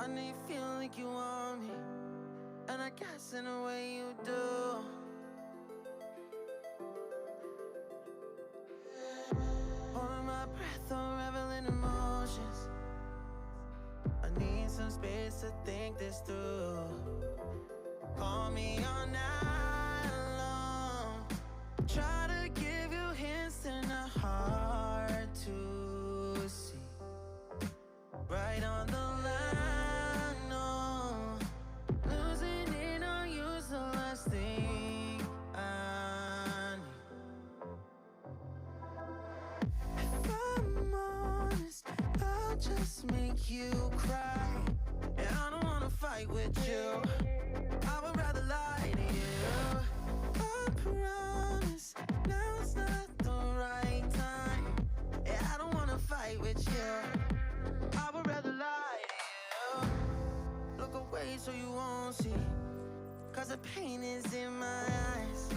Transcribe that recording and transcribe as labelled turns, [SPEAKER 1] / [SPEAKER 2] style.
[SPEAKER 1] I know you feel like you want me, and I guess in a way you do. Holding my breath, unraveling emotions. I need some space to think this through. Call me all night long. Try to give you hints and a hard to see. Right on the line, no. Losing it on you's the last thing I need. If I'm honest, I'll just make you cry. And I don't wanna fight with you, I would rather lie to you. I promise, now's not the right time. Yeah, I don't wanna fight with you, I would rather lie to you. Look away so you won't see, 'cause the pain is in my eyes.